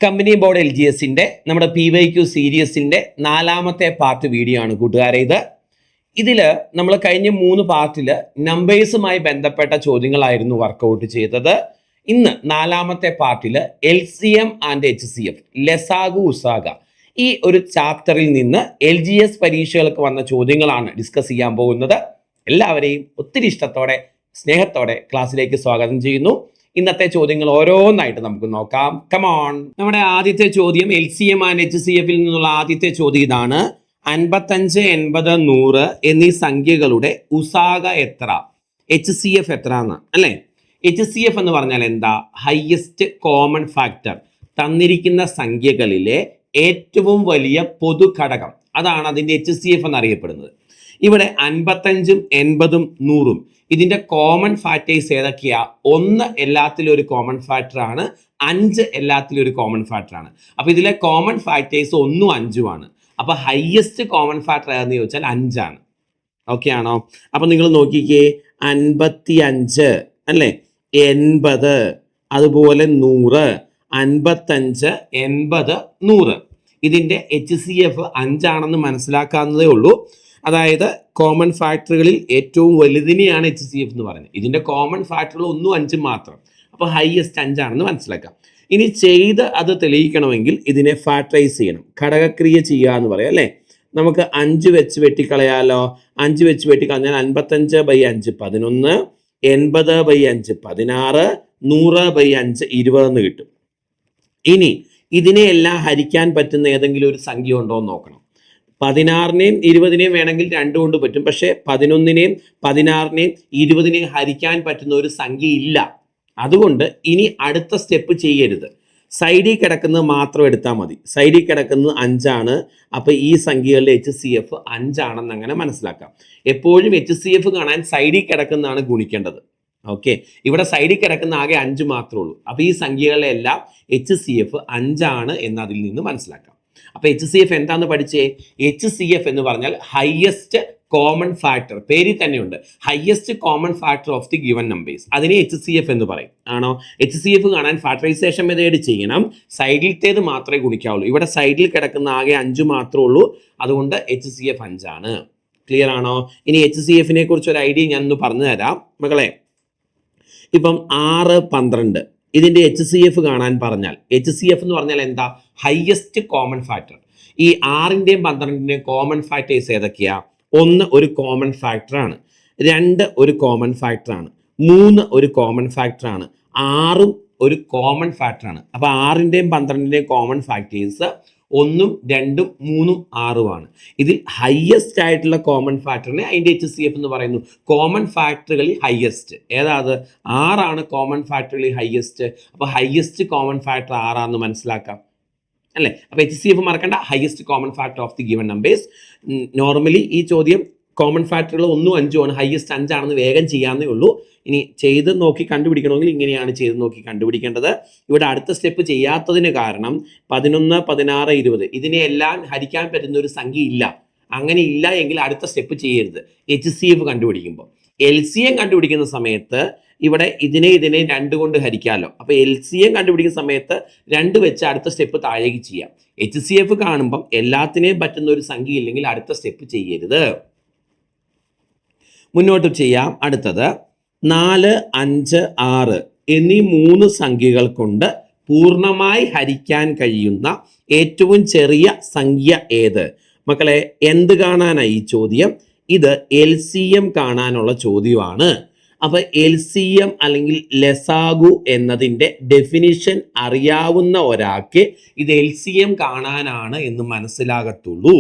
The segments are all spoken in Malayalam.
കമ്പനി ബോർഡ് LGSന്റെ നമ്മുടെ PYQ സീരീസിന്റെ 4ാമത്തെ പാർട്ട് വീഡിയോ ആണ് കൂട്ടുകാരെ ഇത്. ഇതില് നമ്മൾ കഴിഞ്ഞ 3 പാർട്ടില് നമ്പേഴ്സുമായി ബന്ധപ്പെട്ട ചോദ്യങ്ങളായിരുന്നു വർക്കൗട്ട് ചെയ്തത്. ഇന്ന് 4ാമത്തെ പാർട്ടില് LCM ആൻഡ് HCF ലസാഗു ഉസാഗ ഈ ഒരു ചാപ്റ്ററിൽ നിന്ന് LGS പരീക്ഷകൾക്ക് വന്ന ചോദ്യങ്ങളാണ് ഡിസ്കസ് ചെയ്യാൻ പോകുന്നത്. എല്ലാവരെയും ഒത്തിരി ഇഷ്ടത്തോടെ സ്നേഹത്തോടെ ക്ലാസ്സിലേക്ക് സ്വാഗതം ചെയ്യുന്നു. ഇന്നത്തെ ചോദ്യങ്ങൾ ഓരോന്നായിട്ട് നമുക്ക് നോക്കാം. കമോൺ. നമ്മുടെ ആദ്യത്തെ ചോദ്യം LCM ആൻഡ് HCFിൽ നിന്നുള്ള ആദ്യത്തെ ചോദ്യം ഇതാണ്. 55, 80, 100 എന്നീ സംഖ്യകളുടെ ഉസാഗ എത്ര, HCF എത്ര എന്ന് അല്ലേ? HCF എന്ന് പറഞ്ഞാൽ എന്താ? ഹയസ്റ്റ് കോമൺ ഫാക്ടർ, തന്നിരിക്കുന്ന സംഖ്യകളിലെ ഏറ്റവും വലിയ പൊതു ഘടകം, അതാണ് അതിൻ്റെ HCF എന്നറിയപ്പെടുന്നത്. ഇവിടെ 55, 80, 100 ഇതിന്റെ കോമൺ ഫാക്ടേഴ്സ് ഏതൊക്കെയാ? 1 എല്ലാത്തിലും ഒരു കോമൺ ഫാക്ടർ ആണ്, 5 എല്ലാത്തിലും ഒരു കോമൺ ഫാക്ടർ ആണ്. അപ്പൊ ഇതിലെ കോമൺ ഫാക്ടേഴ്സ് 1ഉം 5ഉം ആണ്. അപ്പൊ ഹയസ്റ്റ് കോമൺ ഫാക്ടർ ഏതെന്ന് ചോദിച്ചാൽ 5 ആണ്. ഓക്കെ ആണോ? അപ്പൊ നിങ്ങൾ നോക്കിക്കേ, 55 അല്ലേ, 80, അതുപോലെ 100, 55, 80, 100 ഇതിന്റെ HCF 5 ആണെന്ന് മനസ്സിലാക്കാവുന്നതേ ഉള്ളൂ. അതായത് കോമൺ ഫാക്ടറുകളിൽ ഏറ്റവും വലുതിനെയാണ് HCF എന്ന് പറയുന്നത്. ഇതിന്റെ കോമൺ ഫാക്ടറുകൾ 1ഉം 5ഉം മാത്രം. അപ്പോൾ ഹയസ്റ്റ് 5 ആണെന്ന് മനസ്സിലാക്കാം. ഇനി ചെയ്ത് അത് തെളിയിക്കണമെങ്കിൽ ഇതിനെ ഫാക്ടറൈസ് ചെയ്യണം, ഘടകക്രിയ ചെയ്യുക എന്ന് പറയാം അല്ലേ? നമുക്ക് 5 വെച്ച് വെട്ടിക്കളയാലോ. 5 വെച്ച് വെട്ടിക്കളഞ്ഞാൽ 55/5 11, 80/5 16, 100/5 20 എന്ന് കിട്ടും. ഇനി ഇതിനെയെല്ലാം ഹരിക്കാൻ പറ്റുന്ന ഏതെങ്കിലും ഒരു സംഖ്യ ഉണ്ടോ എന്ന് നോക്കണം. 16നെയും 20നെയും വേണമെങ്കിൽ 2 കൊണ്ട് പറ്റും. പക്ഷെ 11നെയും 16നെയും 20നെയും ഹരിക്കാൻ പറ്റുന്ന ഒരു സംഖ്യ ഇല്ല. അതുകൊണ്ട് ഇനി അടുത്ത സ്റ്റെപ്പ് ചെയ്യരുത്. സൈഡിൽ കിടക്കുന്നത് മാത്രം എടുത്താൽ മതി. സൈഡിൽ കിടക്കുന്നത് 5 ആണ്. അപ്പൊ ഈ സംഖ്യകളുടെ HCF 5 ആണെന്ന് അങ്ങനെ മനസ്സിലാക്കാം. എപ്പോഴും HCF കാണാൻ സൈഡിൽ കിടക്കുന്നതാണ് ഗുണിക്കേണ്ടത്. ഓക്കെ, ഇവിടെ സൈഡിൽ കിടക്കുന്ന ആകെ 5 മാത്രമേ ഉള്ളൂ. അപ്പൊ ഈ സംഖ്യകളെ എല്ലാം HCF 5 ആണ് എന്ന് അതിൽ നിന്ന് മനസ്സിലാക്കാം. അപ്പൊ HCF എന്താന്ന് പഠിച്ചേ? HCF എന്ന് പറഞ്ഞാൽ ഹയസ്റ്റ് കോമൺ ഫാക്ടർ, പേരിൽ തന്നെയുണ്ട്, highest common factor of the given numbers. അതിനെ HCF എന്ന് പറയും. ആണോ? HCF കാണാൻ ഫാക്ടറൈസേഷൻ മെത്തേഡ് ചെയ്യണം. സൈഡിലത്തേത് മാത്രമേ ഗുണിക്കാവുള്ളൂ. ഇവിടെ സൈഡിൽ കിടക്കുന്ന ആകെ 5 മാത്രമേ ഉള്ളൂ. അതുകൊണ്ട് HCF 5 ആണ്. ക്ലിയർ ആണോ? ഇനി HCFനെ കുറിച്ച് ഒരു ഐഡിയ ഞാൻ ഒന്ന് പറഞ്ഞു തരാം മക്കളെ. ഇപ്പം 6, 12 ഇതിന്റെ HCF കാണാൻ പറഞ്ഞാൽ, HCF എന്ന് പറഞ്ഞാൽ എന്താ? Highest common factor. ഈ 6ന്റെയും 12ന്റെയും കോമൺ ഫാക്ടേഴ്സ് ഏതൊക്കെയാ? 1 ഒരു കോമൺ ഫാക്ടർ ആണ്, 2 ഒരു കോമൺ ഫാക്ടർ ആണ്, 3 ഒരു കോമൺ ഫാക്ടർ ആണ്, 6ഉം ഒരു കോമൺ ഫാക്ടർ ആണ്. അപ്പൊ 6ന്റെയും 12ന്റെയും കോമൺ ഫാക്ടേഴ്സ് 1ഉം 2ഉം 3ഉം 6ഉം ആണ്. ഇതിൽ ഹയസ്റ്റ് ആയിട്ടുള്ള കോമൺ ഫാക്ടറിനെ അതിൻ്റെ HCF എന്ന് പറയുന്നു. കോമൺ ഫാക്ടറുകളിൽ ഹയസ്റ്റ് ഏതാ? അത് 6ആണ് കോമൺ ഫാക്ടറുകളിൽ ഹയസ്റ്റ്. അപ്പൊ ഹയസ്റ്റ് കോമൺ ഫാക്ടർ 6ആണെന്ന് മനസ്സിലാക്കാം അല്ലേ? അപ്പൊ HCF മറക്കണ്ട, highest common factor of the given numbers. Normally ഈ ചോദ്യം കോമൺ ഫാക്ടറുകൾ 1ഉം 5ഉം ആണ്, ഹയസ്റ്റ് 5 ആണെന്ന് വേഗം ചെയ്യാവുന്നേ ഉള്ളൂ. ഇനി ചെയ്ത് നോക്കി കണ്ടുപിടിക്കണമെങ്കിൽ ഇങ്ങനെയാണ് ചെയ്ത് നോക്കി കണ്ടുപിടിക്കേണ്ടത്. ഇവിടെ അടുത്ത സ്റ്റെപ്പ് ചെയ്യാത്തതിന് കാരണം 11, 16, 20 ഇതിനെയെല്ലാം ഹരിക്കാൻ പറ്റുന്ന ഒരു സംഖ്യ ഇല്ല. അങ്ങനെ ഇല്ല എങ്കിൽ അടുത്ത സ്റ്റെപ്പ് ചെയ്യരുത്. HCF കണ്ടുപിടിക്കുമ്പോൾ LCM കണ്ടുപിടിക്കുന്ന സമയത്ത് ഇവിടെ ഇതിനെ 2 കൊണ്ട് ഹരിക്കാമല്ലോ. അപ്പൊ LCM കണ്ടുപിടിക്കുന്ന സമയത്ത് 2 വെച്ച് അടുത്ത സ്റ്റെപ്പ് താഴേക്ക് ചെയ്യാം. HCF കാണുമ്പം എല്ലാത്തിനെയും പറ്റുന്ന ഒരു സംഖ്യ ഇല്ലെങ്കിൽ അടുത്ത സ്റ്റെപ്പ് ചെയ്യരുത്. മുന്നോട്ട് ചെയ്യാം. അടുത്തത് 4, 5, 6 എന്നീ 3 സംഖ്യകൾ കൊണ്ട് പൂർണ്ണമായി ഹരിക്കാൻ കഴിയുന്ന ഏറ്റവും ചെറിയ സംഖ്യ ഏത്? മക്കളെ, എന്ത് കാണാനായി ഈ ചോദ്യം? ഇത് LCM കാണാനുള്ള ചോദ്യമാണ്. അപ്പൊ LCM അല്ലെങ്കിൽ ലസാഗു എന്നതിൻ്റെ ഡെഫിനിഷൻ അറിയാവുന്ന ഒരാൾക്ക് ഇത് LCM കാണാനാണ് എന്ന് മനസ്സിലാകത്തുള്ളൂ.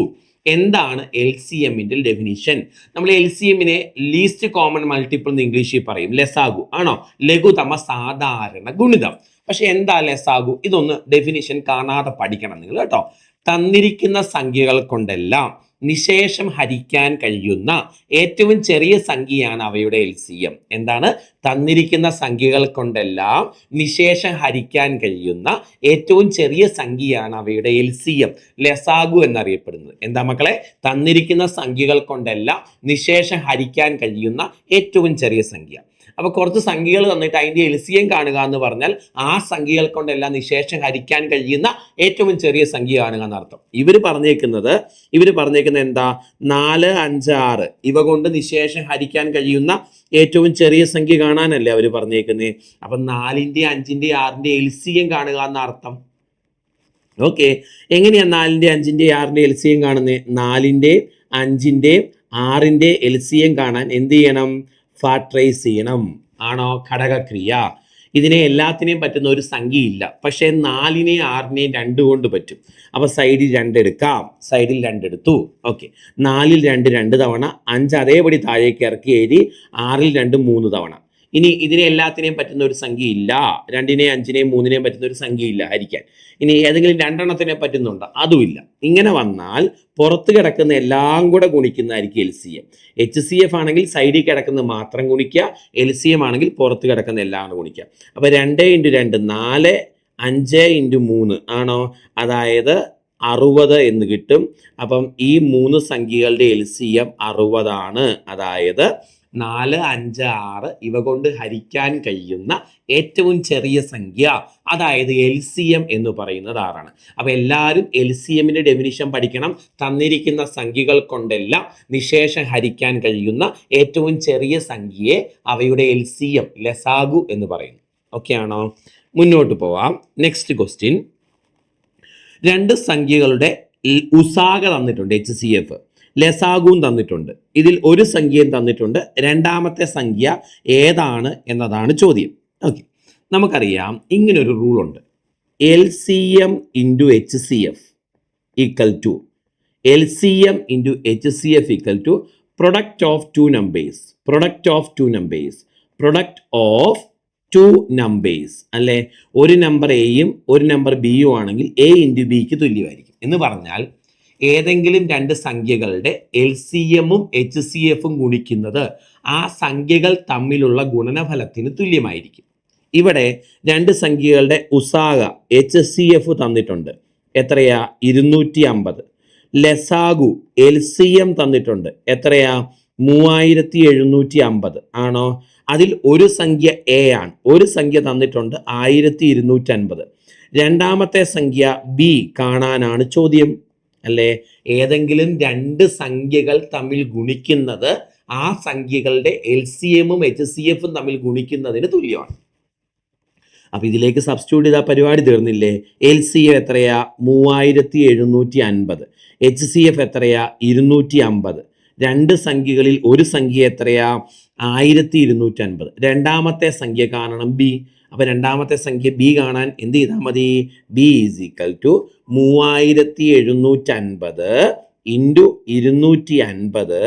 എന്താണ് LCMന്റെ ഡെഫിനിഷൻ? നമ്മൾ LCMനെ ലീസ്റ്റ് കോമൺ മൾട്ടിപ്പിൾ എന്ന് ഇംഗ്ലീഷിൽ പറയും. ലസാഗു ആണോ? ലഘുതമ സാധാരണ ഗുണിതം. പക്ഷെ എന്താ ലസാഗു? ഇതൊന്ന് ഡെഫിനിഷൻ കാണാതെ പഠിക്കണം നിങ്ങൾ കേട്ടോ. തന്നിരിക്കുന്ന സംഖ്യകൾ കൊണ്ടെല്ലാം നിശേഷം ഹരിക്കാൻ കഴിയുന്ന ഏറ്റവും ചെറിയ സംഖ്യയാണ് അവയുടെ LCM. എന്താണ്? തന്നിരിക്കുന്ന സംഖ്യകൾ കൊണ്ടെല്ലാം നിശേഷം ഹരിക്കാൻ കഴിയുന്ന ഏറ്റവും ചെറിയ സംഖ്യയാണ് അവയുടെ LCM, ലസാഗു എന്നറിയപ്പെടുന്നത്. എന്താ മക്കളെ? തന്നിരിക്കുന്ന സംഖ്യകൾ കൊണ്ടെല്ലാം നിശേഷം ഹരിക്കാൻ കഴിയുന്ന ഏറ്റവും ചെറിയ സംഖ്യ. അപ്പൊ കുറച്ച് സംഖ്യകൾ തന്നിട്ട് അതിന്റെ LCM കാണുക എന്ന് പറഞ്ഞാൽ ആ സംഖ്യകൾ കൊണ്ടെല്ലാം നിശേഷം ഹരിക്കാൻ കഴിയുന്ന ഏറ്റവും ചെറിയ സംഖ്യ കാണുക എന്നർത്ഥം. ഇവര് പറഞ്ഞേക്കുന്നത് എന്താ, 4, 5, 6 ഇവ കൊണ്ട് നിശേഷം ഹരിക്കാൻ കഴിയുന്ന ഏറ്റവും ചെറിയ സംഖ്യ കാണാനല്ലേ അവർ പറഞ്ഞേക്കുന്നത്. അപ്പൊ 4ന്റെ 5ന്റെ 6ന്റെ LCM കാണുക എന്ന അർത്ഥം. ഓക്കെ, എങ്ങനെയാ 4ന്റെ 5ന്റെ 6ന്റെ LCM കാണുന്നത്? 4ന്റെ 5ന്റെ 6ന്റെ LCM കാണാൻ എന്ത് ചെയ്യണം? ഫാക്ടറൈസ് ചെയ്യണം. ആണോ? ഘടകക്രിയ. ഇതിനെ എല്ലാത്തിനെയും പറ്റുന്ന ഒരു സംഖ്യയില്ല, പക്ഷേ 4നെയും 6നെയും 2 കൊണ്ട് പറ്റും. അപ്പൊ സൈഡിൽ 2 എടുക്കാം, സൈഡിൽ 2 എടുത്തു. ഓക്കെ, 4ൽ 2 2 തവണ, 5 അതേപടി താഴേക്ക് ഇറക്കി എഴുതി, 6ൽ 2 3 തവണ. ഇനി ഇതിനെ എല്ലാത്തിനെയും പറ്റുന്ന ഒരു സംഖ്യയില്ല, 2നെയും 5നെയും 3നെയും പറ്റുന്ന ഒരു സംഖ്യയില്ല ഹരിക്കാൻ. ഇനി ഏതെങ്കിലും 2 പറ്റുന്നുണ്ടോ? അതുമില്ല. ഇങ്ങനെ വന്നാൽ പുറത്ത് കിടക്കുന്ന എല്ലാം കൂടെ ഗുണിക്കുന്നതായിരിക്കും LCM. HCF ആണെങ്കിൽ സൈഡിൽ കിടക്കുന്നത് മാത്രം ഗുണിക്കുക, LCM ആണെങ്കിൽ പുറത്ത് കിടക്കുന്ന എല്ലാം ഗുണിക്കുക. അപ്പൊ 2 × 2 4, 5 × 3 ആണോ? അതായത് 60 എന്ന് കിട്ടും. അപ്പം ഈ 3 സംഖ്യകളുടെ LCM 60 ആണ്. അതായത് 4, 5, 6 ഇവ കൊണ്ട് ഹരിക്കാൻ കഴിയുന്ന ഏറ്റവും ചെറിയ സംഖ്യ, അതായത് LCM എന്ന് പറയുന്നത് 6ആണ്. അപ്പൊ എല്ലാവരും LCMന്റെ ഡെഫിനിഷൻ പഠിക്കണം. തന്നിരിക്കുന്ന സംഖ്യകൾ കൊണ്ടെല്ലാം നിശേഷം ഹരിക്കാൻ കഴിയുന്ന ഏറ്റവും ചെറിയ സംഖ്യയെ അവയുടെ LCM ലസാഗു എന്ന് പറയുന്നു. ഓക്കെ ആണോ? മുന്നോട്ട് പോവാം. Next question. 2 സംഖ്യകളുടെ ഉസാഗ തന്നിട്ടുണ്ട്, HCF. ലസാഗുവും തന്നിട്ടുണ്ട്. ഇതിൽ ഒരു സംഖ്യയും തന്നിട്ടുണ്ട്. രണ്ടാമത്തെ സംഖ്യ ഏതാണ് എന്നതാണ് ചോദ്യം. ഓക്കെ, നമുക്കറിയാം ഇങ്ങനൊരു റൂൾ ഉണ്ട്. LCM × HCF equal to LCM × HCF equal to product of two numbers. Product of two numbers. Product of two numbers അല്ലേ? ഒരു നമ്പർ എയും ഒരു നമ്പർ ബിയും ആണെങ്കിൽ A × Bക്ക് തുല്യമായിരിക്കും. എന്ന് പറഞ്ഞാൽ ഏതെങ്കിലും 2 സംഖ്യകളുടെ LCMഉം HCFഉം ഗുണിക്കുന്നത് ആ സംഖ്യകൾ തമ്മിലുള്ള ഗുണനഫലത്തിന് തുല്യമായിരിക്കും. ഇവിടെ 2 സംഖ്യകളുടെ ഉസാഗ HCF തന്നിട്ടുണ്ട്. എത്രയാ? 250. ലസാഗു LCM തന്നിട്ടുണ്ട്. എത്രയാ? 3750 ആണോ? അതിൽ ഒരു സംഖ്യ A ആണ്. ഒരു സംഖ്യ തന്നിട്ടുണ്ട് 1250. രണ്ടാമത്തെ സംഖ്യ B കാണാനാണ് ചോദ്യം അല്ലേ? ഏതെങ്കിലും 2 സംഖ്യകൾ തമ്മിൽ ഗുണിക്കുന്നത് ആ സംഖ്യകളുടെ LCMഉം HCFഉം തമ്മിൽ ഗുണിക്കുന്നതിന് തുല്യമാണ്. അപ്പൊ ഇതിലേക്ക് സബ്സ്റ്റിറ്റ്യൂട്ട് ചെയ്താൽ പരിപാടി തീർന്നില്ലേ? LCM എത്രയാ? 3750. HCF എത്രയാ? 250. 2 സംഖ്യകളിൽ ഒരു സംഖ്യ എത്രയാ? 1250. രണ്ടാമത്തെ സംഖ്യ കാണണം B. അപ്പൊ രണ്ടാമത്തെ സംഖ്യ B കാണാൻ എന്ത് ചെയ്താൽ മതി? B = 3750 × 250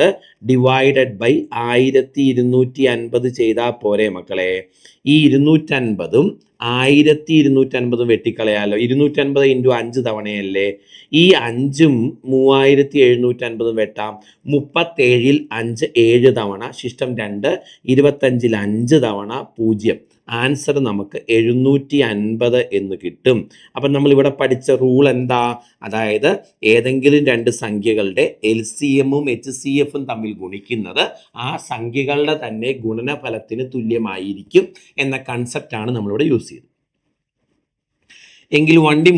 ഡിവൈഡഡ് ബൈ 1250 ചെയ്താൽ പോരെ മക്കളെ? ഈ 250ഉം 1250 വെട്ടിക്കളയാലോ. 250 × 5 തവണയല്ലേ? ഈ 5ഉം 3750 വെട്ടാം. 37ൽ 5 7 തവണ, ശിഷ്ടം 2, 25ൽ 5 തവണ 0. ആൻസർ നമുക്ക് 750 എന്ന് കിട്ടും. അപ്പം നമ്മൾ ഇവിടെ പഠിച്ച റൂൾ എന്താ? അതായത് ഏതെങ്കിലും 2 സംഖ്യകളുടെ LCMഉം HCFഉം തമ്മിൽ ഗുണിക്കുന്നത് ആ സംഖ്യകളുടെ തന്നെ ഗുണനഫലത്തിന് തുല്യമായിരിക്കും എന്ന കൺസെപ്റ്റാണ് നമ്മളിവിടെ യൂസ് ചെയ്തത്. എങ്കിൽ വണ്ടി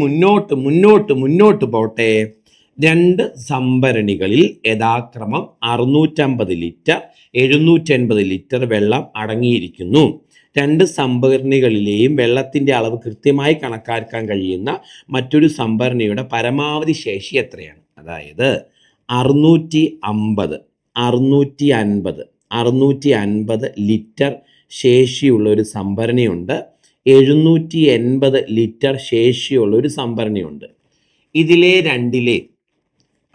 മുന്നോട്ട് പോട്ടെ. 2 സംഭരണികളിൽ യഥാക്രമം 650 ലിറ്റർ 780 ലിറ്റർ വെള്ളം അടങ്ങിയിരിക്കുന്നു. 2 സംഭരണികളിലെയും വെള്ളത്തിൻ്റെ അളവ് കൃത്യമായി കണക്കാക്കാൻ കഴിയുന്ന മറ്റൊരു സംഭരണിയുടെ പരമാവധി ശേഷി എത്രയാണ്? അതായത് 650 ലിറ്റർ ശേഷിയുള്ള ഒരു സംഭരണിയുണ്ട്. 780 ലിറ്റർ ശേഷിയുള്ള ഒരു സംഭരണിയുണ്ട്. ഇതിലെ രണ്ടിലെ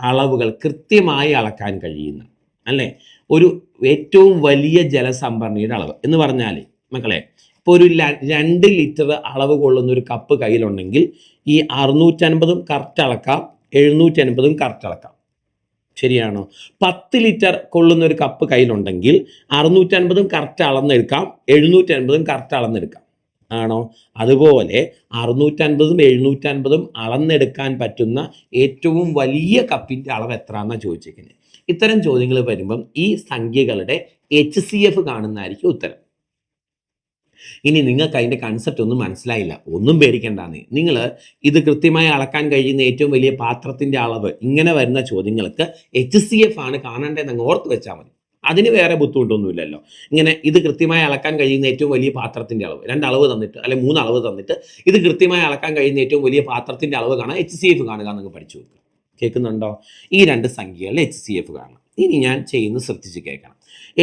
അളവുകൾ കൃത്യമായി അളക്കാൻ കഴിയുന്ന അല്ലേ ഒരു ഏറ്റവും വലിയ ജലസംഭരണിയുടെ അളവ് എന്ന് പറഞ്ഞാൽ മക്കളെ, ഇപ്പോൾ ഒരു 2 ലിറ്റർ അളവ് കൊള്ളുന്ന ഒരു കപ്പ് കയ്യിലുണ്ടെങ്കിൽ ഈ 650ഉം കറക്റ്റ് അളക്കാം, 780ഉം കറക്റ്റ് അളക്കാം. ശരിയാണോ? 10 ലിറ്റർ കൊള്ളുന്ന ഒരു കപ്പ് കയ്യിലുണ്ടെങ്കിൽ 650ഉം കറക്റ്റ് അളന്നെടുക്കാം, 780ഉം കറക്റ്റ് അളന്നെടുക്കാം. ആണോ? അതുപോലെ 650ഉം 750ഉം അളന്നെടുക്കാൻ പറ്റുന്ന ഏറ്റവും വലിയ കപ്പിൻ്റെ അളവ് എത്രയാണെന്നാണ് ചോദിച്ചിരിക്കുന്നത്. ഇത്തരം ചോദ്യങ്ങൾ വരുമ്പം ഈ സംഖ്യകളുടെ HCF കാണുന്നതായിരിക്കും ഉത്തരം. ഇനി നിങ്ങൾക്ക് അതിൻ്റെ കൺസെപ്റ്റ് ഒന്നും മനസ്സിലായില്ല, ഒന്നും പേടിക്കണ്ടെന്നേ. നിങ്ങൾ ഇത് കൃത്യമായി അളക്കാൻ കഴിയുന്ന ഏറ്റവും വലിയ പാത്രത്തിൻ്റെ അളവ് ഇങ്ങനെ വരുന്ന ചോദ്യങ്ങൾക്ക് HCF ആണ് കാണേണ്ടതെന്ന് അങ്ങ് ഓർത്ത് വെച്ചാൽ മതി. അതിന് വേറെ ബുദ്ധിമുട്ടൊന്നുമില്ലല്ലോ. ഇങ്ങനെ ഇത് കൃത്യമായി അളക്കാൻ കഴിയുന്ന ഏറ്റവും വലിയ പാത്രത്തിൻ്റെ അളവ്, 2 അളവ് തന്നിട്ട് അല്ലെങ്കിൽ 3 അളവ് തന്നിട്ട് ഇത് കൃത്യമായി അളക്കാൻ കഴിയുന്ന ഏറ്റവും വലിയ പാത്രത്തിൻ്റെ അളവ് കാണാൻ HCF കാണുക എന്നങ്ങ് പഠിച്ചു വെക്കുക. കേൾക്കുന്നുണ്ടോ? ഈ 2 സംഖ്യകളിൽ HCF കാണണം. ഇനി ഞാൻ ചെയ്യുന്നത് ശ്രദ്ധിച്ച് കേൾക്കണം.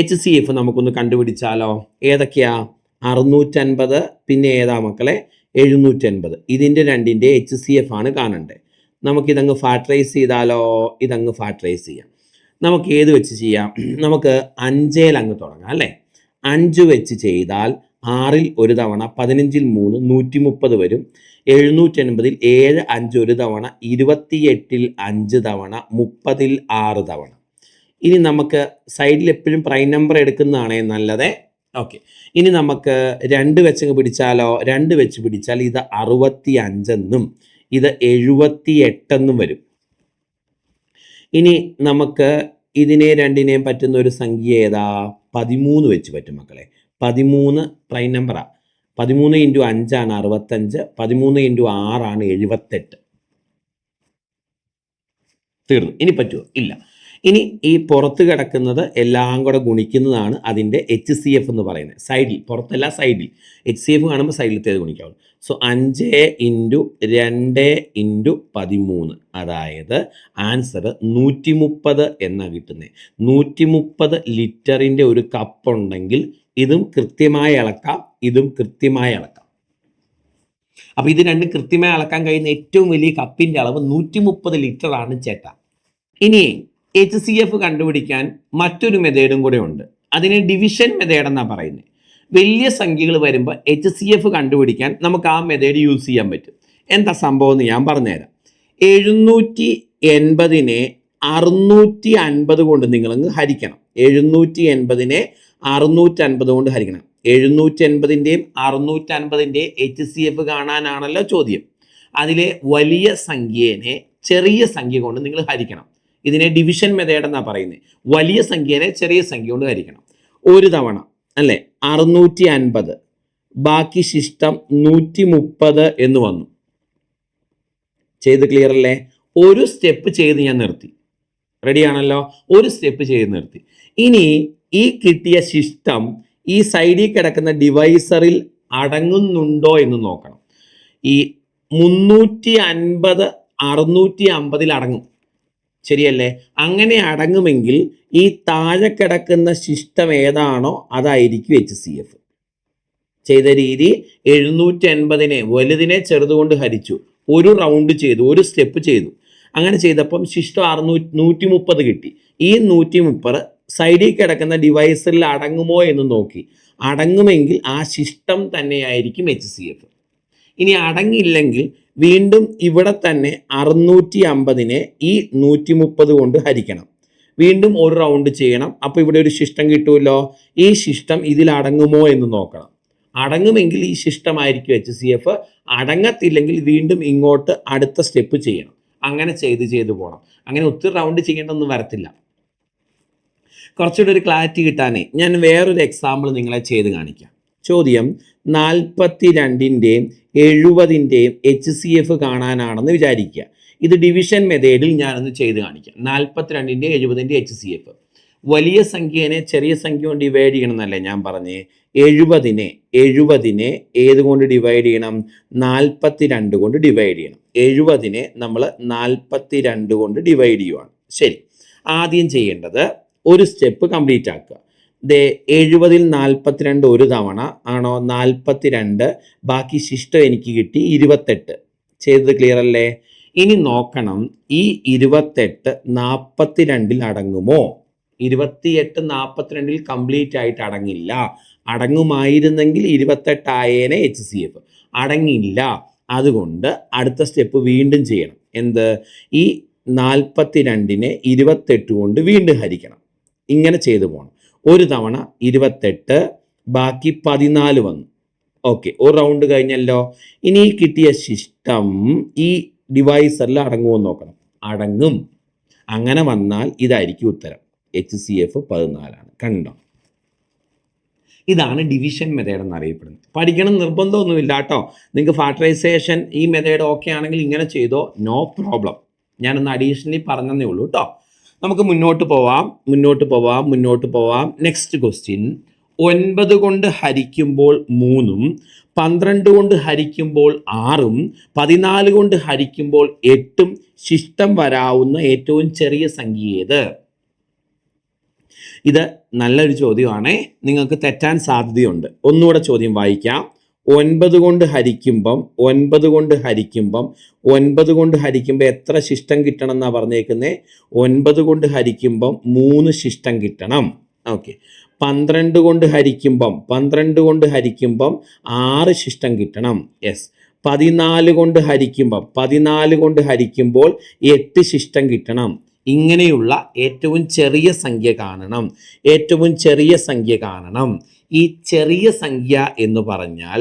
HCF നമുക്കൊന്ന് കണ്ടുപിടിച്ചാലോ? ഏതൊക്കെയാ? 650, പിന്നെ ഏതാ മക്കളെ? 780. ഇതിൻ്റെ രണ്ടിൻ്റെ HCF ആണ് കാണണ്ടേ. നമുക്കിതങ്ങ് ഫാക്ടറൈസ് ചെയ്താലോ? ഇതങ്ങ് ഫാക്ടറൈസ് ചെയ്യാം. നമുക്ക് ഏത് വെച്ച് ചെയ്യാം? നമുക്ക് 5 അങ്ങ് തുടങ്ങാം അല്ലേ? 5 വെച്ച് ചെയ്താൽ 6 ഒരു തവണ, 15 3 130 വരും. 780 7 5 ഒരു തവണ, 28 5 തവണ, 30 6 തവണ. ഇനി നമുക്ക് സൈഡിൽ എപ്പോഴും പ്രൈം നമ്പർ എടുക്കുന്നതാണേ നല്ലത്. ഓക്കെ, ഇനി നമുക്ക് 2 വെച്ചങ്ങ് പിടിച്ചാലോ? 2 വെച്ച് പിടിച്ചാൽ ഇത് 65 എന്നും ഇത് 78 എന്നും വരും. ഇനി നമുക്ക് ഇതിനെ രണ്ടിനെയും പറ്റുന്ന ഒരു സംഖ്യ ഏതാ? 13 വെച്ച് പറ്റും മക്കളെ. 13 പ്രൈം നമ്പറാ. 13 × 5 ആണ് 65, 13 × 6 ആണ് 78. തീർന്നു. ഇനി പറ്റുമോ? ഇല്ല. ഇനി ഈ പുറത്ത് കിടക്കുന്നത് എല്ലാം കൂടെ ഗുണിക്കുന്നതാണ് അതിൻ്റെ HCF എന്ന് പറയുന്നത്. സൈഡിൽ, പുറത്തല്ല സൈഡിൽ. HCF കാണുമ്പോൾ സൈഡിലത്തേത് ഗുണിക്കാവുള്ളൂ. സോ 5 × 2 × 13, അതായത് ആൻസർ 130 എന്നാണ് കിട്ടുന്നത്. 130 ലിറ്ററിൻ്റെ ഒരു കപ്പ് ഉണ്ടെങ്കിൽ ഇതും കൃത്യമായി അളക്കാം, ഇതും കൃത്യമായി അളക്കാം. അപ്പോൾ ഇത് രണ്ടും കൃത്യമായി അളക്കാൻ കഴിയുന്ന ഏറ്റവും വലിയ കപ്പിൻ്റെ അളവ് 130 ലിറ്റർ ആണ് ചേട്ടാ. ഇനി HCF കണ്ടുപിടിക്കാൻ മറ്റൊരു മെത്തേഡും കൂടെ ഉണ്ട്. അതിനെ ഡിവിഷൻ മെത്തേഡ് എന്നാണ് പറയുന്നത്. വലിയ സംഖ്യകൾ വരുമ്പോൾ HCF കണ്ടുപിടിക്കാൻ നമുക്ക് ആ മെത്തേഡ് യൂസ് ചെയ്യാൻ പറ്റും. എന്താ സംഭവം എന്ന് ഞാൻ പറഞ്ഞുതരാം. 780നെ 650 കൊണ്ട് നിങ്ങളങ്ങ് ഹരിക്കണം. 780നെ 650 കൊണ്ട് ഹരിക്കണം. 780ൻ്റെയും 650ൻ്റെയും HCF കാണാനാണല്ലോ ചോദ്യം. അതിലെ വലിയ സംഖ്യേനെ ചെറിയ സംഖ്യ കൊണ്ട് നിങ്ങൾ ഹരിക്കണം. ഇതിനെ ഡിവിഷൻ മെത്തേഡ് എന്നാണ് പറയുന്നത്. വലിയ സംഖ്യേനെ ചെറിയ സംഖ്യ കൊണ്ട് ഹരിക്കണം. ഒരു തവണ അല്ലേ 650, ബാക്കി ശിഷ്ടം 130 എന്ന് വന്നു. ചെയ്ത് ക്ലിയർ അല്ലേ? ഒരു സ്റ്റെപ്പ് ചെയ്ത് ഞാൻ നിർത്തി. റെഡിയാണല്ലോ? ഒരു സ്റ്റെപ്പ് ചെയ്ത് നിർത്തി. ഇനി ഈ കിട്ടിയ ശിഷ്ടം ഈ സൈഡിൽ കിടക്കുന്ന ഡിവൈസറിൽ അടങ്ങുന്നുണ്ടോ എന്ന് നോക്കണം. ഈ 350 650 അടങ്ങും, ശരിയല്ലേ? അങ്ങനെ അടങ്ങുമെങ്കിൽ ഈ താഴെ കിടക്കുന്ന ശിഷ്ടം ഏതാണോ അതായിരിക്കും HCF. ചെയ്ത രീതി 780നെ വലുതിനെ ചെറുതുകൊണ്ട് ഹരിച്ചു, ഒരു റൗണ്ട് ചെയ്തു, ഒരു സ്റ്റെപ്പ് ചെയ്തു. അങ്ങനെ ചെയ്തപ്പം ശിഷ്ടം 130 കിട്ടി. ഈ 130 സൈഡിൽ കിടക്കുന്ന ഡിവൈസിൽ അടങ്ങുമോ എന്ന് നോക്കി. അടങ്ങുമെങ്കിൽ ആ ശിഷ്ടം തന്നെയായിരിക്കും HCF. ഇനി അടങ്ങില്ലെങ്കിൽ വീണ്ടും ഇവിടെ തന്നെ 650നെ ഈ 130 കൊണ്ട് ഹരിക്കണം. വീണ്ടും ഒരു റൗണ്ട് ചെയ്യണം. അപ്പോൾ ഇവിടെ ഒരു ശിഷ്ടം കിട്ടുമല്ലോ. ഈ ശിഷ്ടം ഇതിൽ അടങ്ങുമോ എന്ന് നോക്കണം. അടങ്ങുമെങ്കിൽ ഈ ശിഷ്ടമായിരിക്കും HCF. അടങ്ങത്തില്ലെങ്കിൽ വീണ്ടും ഇങ്ങോട്ട് അടുത്ത സ്റ്റെപ്പ് ചെയ്യണം. അങ്ങനെ ചെയ്ത് പോകണം. അങ്ങനെ ഒത്തിരി റൗണ്ട് ചെയ്യേണ്ടൊന്നും വരത്തില്ല. കുറച്ചുകൂടി ഒരു ക്ലാരിറ്റി കിട്ടാനേ ഞാൻ വേറൊരു എക്സാമ്പിൾ നിങ്ങളെ ചെയ്ത് കാണിക്കാം. ചോദ്യം 42ൻ്റെയും 70ൻ്റെയും HCF കാണാനാണെന്ന് വിചാരിക്കുക. ഇത് ഡിവിഷൻ മെത്തേഡിൽ ഞാനൊന്ന് ചെയ്ത് കാണിക്കാം. 42ൻ്റെയും 70ൻ്റെയും HCF. വലിയ സംഖ്യേനെ ചെറിയ സംഖ്യ കൊണ്ട് ഡിവൈഡ് ചെയ്യണം എന്നല്ലേ ഞാൻ പറഞ്ഞേ. 70നെ ഏത് കൊണ്ട് ഡിവൈഡ് ചെയ്യണം? 42 കൊണ്ട് ഡിവൈഡ് ചെയ്യണം. 70നെ നമ്മൾ 42 കൊണ്ട് ഡിവൈഡ് ചെയ്യുവാണ്. ശരി, ആദ്യം ചെയ്യേണ്ടത് ഒരു സ്റ്റെപ്പ് കംപ്ലീറ്റ് ആക്കുക. 70ൽ 42 ഒരു തവണ ആണോ? 42, ബാക്കി ശിഷ്ടം എനിക്ക് കിട്ടി 28. ചെയ്തത് ക്ലിയർ അല്ലേ? ഇനി നോക്കണം ഈ 28 42ൽ അടങ്ങുമോ? 28 42ൽ കംപ്ലീറ്റ് ആയിട്ട് അടങ്ങില്ല. അടങ്ങുമായിരുന്നെങ്കിൽ 28 ആയേനെ HCF. അടങ്ങില്ല. അതുകൊണ്ട് അടുത്ത സ്റ്റെപ്പ് വീണ്ടും ചെയ്യണം. എന്ത്? ഈ 42നെ 28 കൊണ്ട് വീണ്ടും ഹരിക്കണം. ഇങ്ങനെ ചെയ്തു പോകണം. ഒരു തവണ 28, ബാക്കി 14 വന്നു. ഓക്കെ, ഒരു റൗണ്ട് കഴിഞ്ഞല്ലോ. ഇനി കിട്ടിയ ശിഷ്ടം ഈ ഡിവൈസറിൽ അടങ്ങുമെന്ന് നോക്കണം. അടങ്ങും. അങ്ങനെ വന്നാൽ ഇതായിരിക്കും ഉത്തരം. HCF 14 ആണ്. കണ്ടോ? ഇതാണ് ഡിവിഷൻ മെത്തേഡ് എന്നറിയപ്പെടുന്നത്. പഠിക്കണം നിർബന്ധമൊന്നുമില്ല കേട്ടോ. നിങ്ങൾക്ക് ഫാക്ടറൈസേഷൻ ഈ മെത്തേഡ് ഓക്കെ ആണെങ്കിൽ ഇങ്ങനെ ചെയ്തോ, നോ പ്രോബ്ലം. ഞാനൊന്ന് അഡീഷണലി പറഞ്ഞതേ ഉള്ളൂ കേട്ടോ. നമുക്ക് മുന്നോട്ട് പോവാം. Next question. 9 കൊണ്ട് ഹരിക്കുമ്പോൾ 3ഉം 12 കൊണ്ട് ഹരിക്കുമ്പോൾ 6ഉം 14 കൊണ്ട് ഹരിക്കുമ്പോൾ 8ഉം ശിഷ്ടം വരാവുന്ന ഏറ്റവും ചെറിയ സംഖ്യ ഏത്? ഇത് നല്ലൊരു ചോദ്യമാണേ. നിങ്ങൾക്ക് തെറ്റാൻ സാധ്യതയുണ്ട്. ഒന്നുകൂടെ ചോദ്യം വായിക്കാം. 9 കൊണ്ട് ഹരിക്കുമ്പം 9 കൊണ്ട് ഹരിക്കുമ്പോൾ എത്ര ശിഷ്ടം കിട്ടണം എന്നാണ് പറഞ്ഞേക്കുന്നത്? 9 കൊണ്ട് ഹരിക്കുമ്പം 3 ശിഷ്ടം കിട്ടണം. ഓക്കെ. 12 കൊണ്ട് ഹരിക്കുമ്പം 6 ശിഷ്ടം കിട്ടണം. യെസ്. 14 കൊണ്ട് ഹരിക്കുമ്പോൾ 8 ശിഷ്ടം കിട്ടണം. ഇങ്ങനെയുള്ള ഏറ്റവും ചെറിയ സംഖ്യ കാണണം. ഈ ചെറിയ സംഖ്യ എന്ന് പറഞ്ഞാൽ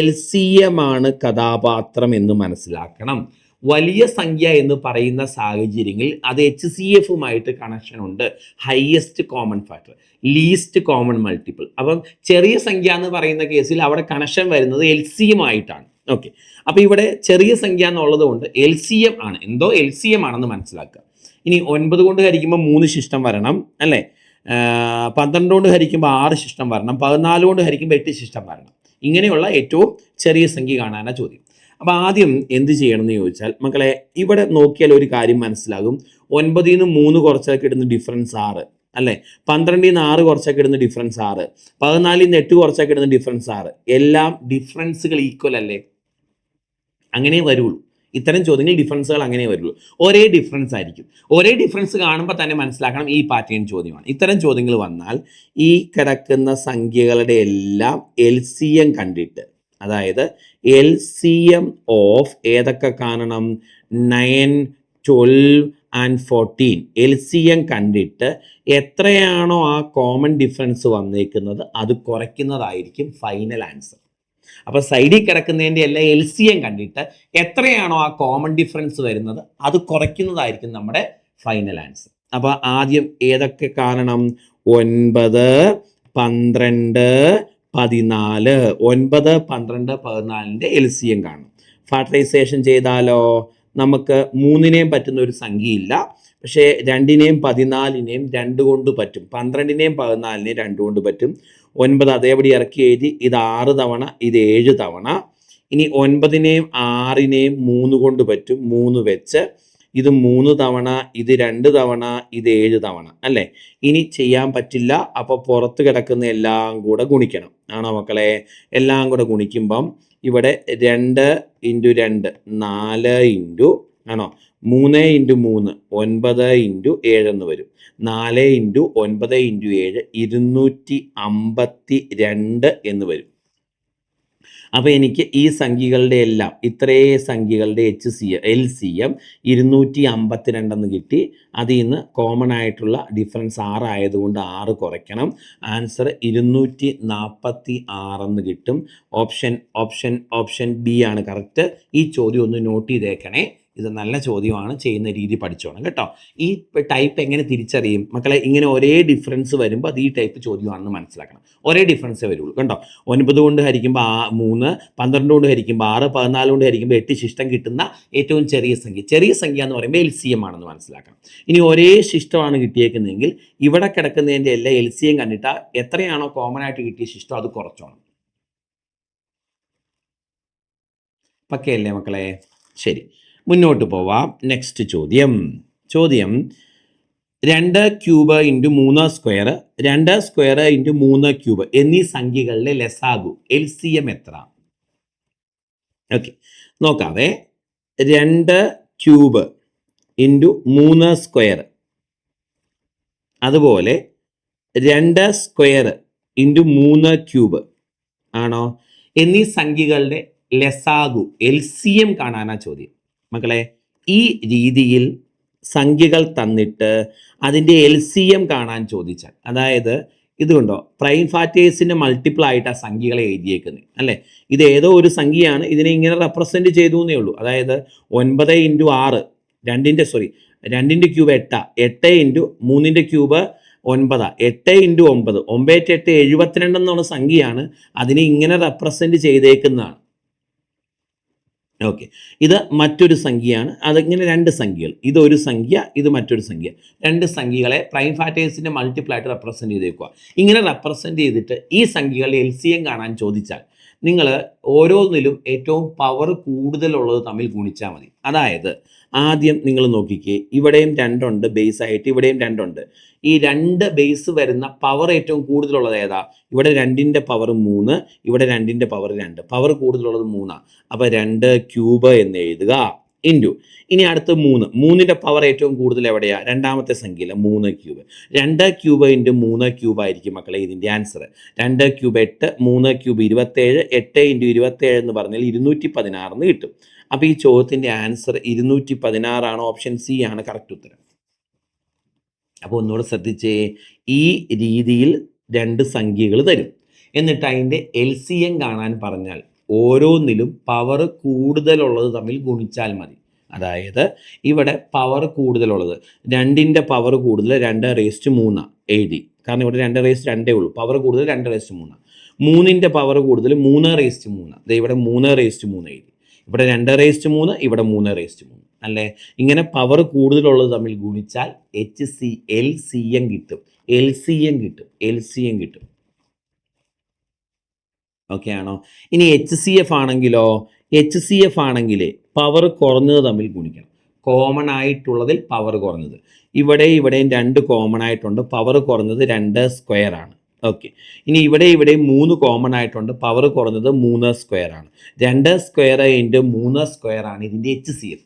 LCM ആണ് കഥാപാത്രം എന്ന് മനസ്സിലാക്കണം. വലിയ സംഖ്യ എന്ന് പറയുന്ന സാഹചര്യങ്ങളിൽ അത് HCFുമായിട്ട് കണക്ഷൻ ഉണ്ട്. Highest common factor, least common multiple. അപ്പം ചെറിയ സംഖ്യ എന്ന് പറയുന്ന കേസിൽ അവിടെ കണക്ഷൻ വരുന്നത് LCM ആയിട്ടാണ്. ഓക്കെ. അപ്പോൾ ഇവിടെ ചെറിയ സംഖ്യ എന്നുള്ളത് കൊണ്ട് LCM ആണ്, LCM ആണെന്ന് മനസ്സിലാക്കുക. ഇനി 9 കൊണ്ട് ഹരിക്കുമ്പോൾ 3 ശിഷ്ടം വരണം അല്ലേ? 12 കൊണ്ട് ഹരിക്കുമ്പോൾ 6 ശിഷ്ടം വരണം. 14 കൊണ്ട് ഹരിക്കുമ്പോൾ 8 ശിഷ്ടം വരണം. ഇങ്ങനെയുള്ള ഏറ്റവും ചെറിയ സംഖ്യ കാണാനാണ് ചോദ്യം. അപ്പോൾ ആദ്യം എന്ത് ചെയ്യണം എന്ന് ചോദിച്ചാൽ മക്കളെ, ഇവിടെ നോക്കിയാൽ ഒരു കാര്യം മനസ്സിലാകും. 9ൽ നിന്ന് 3 കുറച്ചൊക്കെ ഇടുന്ന ഡിഫറൻസ് 6 അല്ലേ? 12ൽ നിന്ന് 6 കുറച്ചൊക്കെ ഇടുന്ന ഡിഫറൻസ് 6, 14ൽ നിന്ന് 8 കുറച്ചൊക്കെ ഇടുന്ന ഡിഫറൻസ് 6. എല്ലാം ഡിഫറൻസുകൾ ഈക്വൽ അല്ലേ? അങ്ങനെ വരുള്ളൂ. ഇത്തരം ചോദ്യങ്ങൾ ഡിഫറൻസുകൾ അങ്ങനെ വരുള്ളൂ. ഒരേ ഡിഫറൻസ് ആയിരിക്കും. ഒരേ ഡിഫറൻസ് കാണുമ്പോൾ തന്നെ മനസ്സിലാക്കണം ഈ പാറ്റേൺ ചോദ്യമാണ്. ഇത്തരം ചോദ്യങ്ങൾ വന്നാൽ ഈ കിടക്കുന്ന സംഖ്യകളുടെ എല്ലാം LCM കണ്ടിട്ട്, അതായത് LCM ഓഫ് ഏതൊക്കെ കാണണം? 9, 12 and 14. LCM കണ്ടിട്ട് എത്രയാണോ ആ കോമൺ ഡിഫറൻസ് വന്നേക്കുന്നത് അത് കുറയ്ക്കുന്നതായിരിക്കും ഫൈനൽ ആൻസർ. അപ്പോൾ സൈഡിൽ കിടക്കുന്നതിൻ്റെ എല്ലാം LCM കണ്ടിട്ട് എത്രയാണോ ആ കോമൺ ഡിഫറൻസ് വരുന്നത് അത് കുറയ്ക്കുന്നതായിരിക്കും നമ്മുടെ ഫൈനൽ ആൻസർ. അപ്പോൾ ആദ്യം ഏതൊക്കെ കാണണം? 9, 12, 14. 9, 12, 14ൻ്റെ LCM കാണും. ഫാക്ടറൈസേഷൻ ചെയ്താലോ നമുക്ക് 3നെയും പറ്റുന്ന ഒരു സംഖ്യയില്ല. പക്ഷേ 2നെയും 14നെയും 2 കൊണ്ട് പറ്റും. 12നെയും 14നെയും 2 കൊണ്ട് പറ്റും. 9 അതേപടി ഇറക്കി എഴുതി. ഇത് 6 തവണ, ഇത് 7 തവണ. ഇനി 9നെയും 6നെയും 3 കൊണ്ട് പറ്റും. 3 വെച്ച് ഇത് 3 തവണ, ഇത് 2 തവണ, ഇത് 7 തവണ അല്ലേ? ഇനി ചെയ്യാൻ പറ്റില്ല. അപ്പോൾ പുറത്ത് കിടക്കുന്ന എല്ലാം കൂടെ ഗുണിക്കണം. ആണോ മക്കളെ? എല്ലാം കൂടെ ഗുണിക്കുമ്പം ഇവിടെ 2 × 2 4 ഇൻറ്റു ആണോ 3 × 3 9 × 7 എന്ന് വരും. 4 × 9 × 7 252 എന്ന് വരും. അപ്പോൾ എനിക്ക് ഈ സംഖ്യകളുടെ എല്ലാം ഇത്രയും സംഖ്യകളുടെ LCM 252 എന്ന് കിട്ടി. അതിൽ നിന്ന് കോമൺ ആയിട്ടുള്ള ഡിഫറൻസ് 6 ആയതുകൊണ്ട് 6 കുറയ്ക്കണം. ആൻസർ 246 എന്ന് കിട്ടും. ഓപ്ഷൻ ബി ആണ് കറക്റ്റ്. ഈ ചോദ്യം ഒന്ന് നോട്ട് ചെയ്തേക്കണേ. ഇത് നല്ല ചോദ്യമാണ്. ചെയ്യുന്ന രീതി പഠിച്ചോണം കേട്ടോ. ഈ ടൈപ്പ് എങ്ങനെ തിരിച്ചറിയും മക്കളെ? ഇങ്ങനെ ഒരേ ഡിഫറൻസ് വരുമ്പോൾ അത് ഈ ടൈപ്പ് ചോദ്യമാണെന്ന് മനസ്സിലാക്കണം. ഒരേ ഡിഫറൻസേ വരുള്ളൂ കേട്ടോ. 9 കൊണ്ട് ഹരിക്കുമ്പോൾ 3, 12 കൊണ്ട് ഹരിക്കുമ്പോൾ 6, 14 കൊണ്ട് ഹരിക്കുമ്പോൾ 8 ശിഷ്ടം കിട്ടുന്ന ഏറ്റവും ചെറിയ സംഖ്യ എന്ന് പറയുമ്പോൾ LCM ആണെന്ന് മനസ്സിലാക്കണം. ഇനി ഒരേ ശിഷ്ടമാണ് കിട്ടിയേക്കുന്നതെങ്കിൽ ഇവിടെ കിടക്കുന്നതിൻ്റെ എല്ലാം LCM കണ്ടിട്ട് എത്രയാണോ കോമൺ ആയിട്ട് കിട്ടിയ ശിഷ്ടം അത് കുറച്ചോണം. പക്കയല്ലേ മക്കളെ? ശരി, മുന്നോട്ട് പോവാം. നെക്സ്റ്റ് ചോദ്യം 2 ക്യൂബ് × 3 സ്ക്വയർ 2 സ്ക്വയർ × 3 ക്യൂബ് എന്നീ സംഖ്യകളുടെ ലസാഗു LCM എത്ര? ഓക്കെ, നോക്കാവേ. 2 ക്യൂബ് × 3 സ്ക്വയർ അതുപോലെ 2 സ്ക്വയർ × 3 ക്യൂബ് ആണോ എന്നീ സംഖ്യകളുടെ ലസാഗു LCM കാണാനാ ചോദ്യം. മക്കളെ, ഈ രീതിയിൽ സംഖ്യകൾ തന്നിട്ട് അതിൻ്റെ LCM കാണാൻ ചോദിച്ചാൽ, അതായത് ഇതുകൊണ്ടോ പ്രൈം ഫാക്ടേഴ്സിൻ്റെ മൾട്ടിപ്പിൾ ആയിട്ട് ആ സംഖ്യകളെ എഴുതിയേക്കുന്നത് അല്ലേ? ഇത് ഏതോ ഒരു സംഖ്യയാണ്, ഇതിനെ ഇങ്ങനെ റെപ്രസെൻറ്റ് ചെയ്തു എന്നേ ഉള്ളൂ. അതായത് 9 × 6 2ൻ്റെ ക്യൂബ് 8, 8 × 3ൻ്റെ ക്യൂബ് 9 8 ഇൻറ്റു 9 9 8 72 എന്നുള്ള സംഖ്യയാണ്. അതിനെ ഇങ്ങനെ റെപ്രസെന്റ് ചെയ്തേക്കുന്നതാണ്. ഓക്കെ, ഇത് മറ്റൊരു സംഖ്യയാണ്. അതിങ്ങനെ രണ്ട് സംഖ്യകൾ, ഇതൊരു സംഖ്യ, ഇത് മറ്റൊരു സംഖ്യ. രണ്ട് സംഖ്യകളെ പ്രൈം ഫാക്ടേഴ്സിന്റെ മൾട്ടിപ്പിൾ ആയിട്ട് റെപ്രസെന്റ് ചെയ്തേക്കുക. ഇങ്ങനെ റെപ്രസെന്റ് ചെയ്തിട്ട് ഈ സംഖ്യകളുടെ LCM കാണാൻ ചോദിച്ചാൽ നിങ്ങൾ ഓരോന്നിലും ഏറ്റവും പവർ കൂടുതലുള്ളത് തമ്മിൽ ഗുണിച്ചാൽ മതി. അതായത് ആദ്യം നിങ്ങൾ നോക്കിക്കേ, ഇവിടെയും 2 ഉണ്ട് ബേസ് ആയിട്ട്, ഇവിടെയും 2 ഉണ്ട്. ഈ 2 ബേസ് വരുന്ന പവർ ഏറ്റവും കൂടുതലുള്ളത് ഏതാ? ഇവിടെ 2ന്റെ പവർ 3, ഇവിടെ 2ന്റെ പവർ 2, പവർ കൂടുതലുള്ളത് 3. അപ്പോൾ 2 ക്യൂബ് എന്ന് എഴുതുക ഇൻറ്റു. ഇനി അടുത്ത് 3ന്റെ പവർ ഏറ്റവും കൂടുതൽ എവിടെയാ? രണ്ടാമത്തെ സംഖ്യയില്ല, 3 ക്യൂബ്. 2 ക്യൂബ് ഇൻറ്റു 3 ക്യൂബ് ആയിരിക്കും മക്കളെ ഇതിൻ്റെ ആൻസർ. 2 ക്യൂബ് 8, 3 ക്യൂബ് 27, 8 ഇൻറ്റു 27 എന്ന് പറഞ്ഞാൽ 216 എന്ന് കിട്ടും. അപ്പോൾ ഈ ചോദ്യത്തിൻ്റെ ആൻസർ 216 ആണ്. ഓപ്ഷൻ സി ആണ് കറക്റ്റ് ഉത്തരം. അപ്പോൾ ഒന്നുകൂടെ ശ്രദ്ധിച്ചേ, ഈ രീതിയിൽ രണ്ട് സംഖ്യകൾ തരും, എന്നിട്ട് അതിൻ്റെ LCM കാണാൻ പറഞ്ഞാൽ ഓരോന്നിലും പവർ കൂടുതലുള്ളത് തമ്മിൽ ഗുണിച്ചാൽ മതി. അതായത് ഇവിടെ പവർ കൂടുതലുള്ളത് 2ന്റെ പവർ കൂടുതൽ 2⁻³ എഴുതി, കാരണം ഇവിടെ 2⁻2 ഉള്ളൂ. പവർ കൂടുതൽ 2⁻3. 3ന്റെ പവർ കൂടുതൽ 3⁻3. ഇവിടെ 3⁻3 എഴുതി. ഇവിടെ 2⁻3, ഇവിടെ 3⁻3 അല്ലേ? ഇങ്ങനെ പവർ കൂടുതലുള്ളത് തമ്മിൽ ഗുണിച്ചാൽ LCM കിട്ടും. LCM കിട്ടും. ഓക്കെ ആണോ? ഇനി HCF ആണെങ്കിലോ? HCF ആണെങ്കിൽ പവർ കുറഞ്ഞത് തമ്മിൽ ഗുണിക്കണം. കോമൺ ആയിട്ടുള്ളതിൽ പവർ കുറഞ്ഞത്. ഇവിടെയും 2 കോമൺ ആയിട്ടുണ്ട്, പവർ കുറഞ്ഞത് 2² ആണ്. ഓക്കെ, ഇനി ഇവിടെയും 3 കോമൺ ആയിട്ടുണ്ട്, പവർ കുറഞ്ഞത് 3² ആണ്. 2² ഇൻറ്റു 3² ആണ് ഇതിൻ്റെ HCF.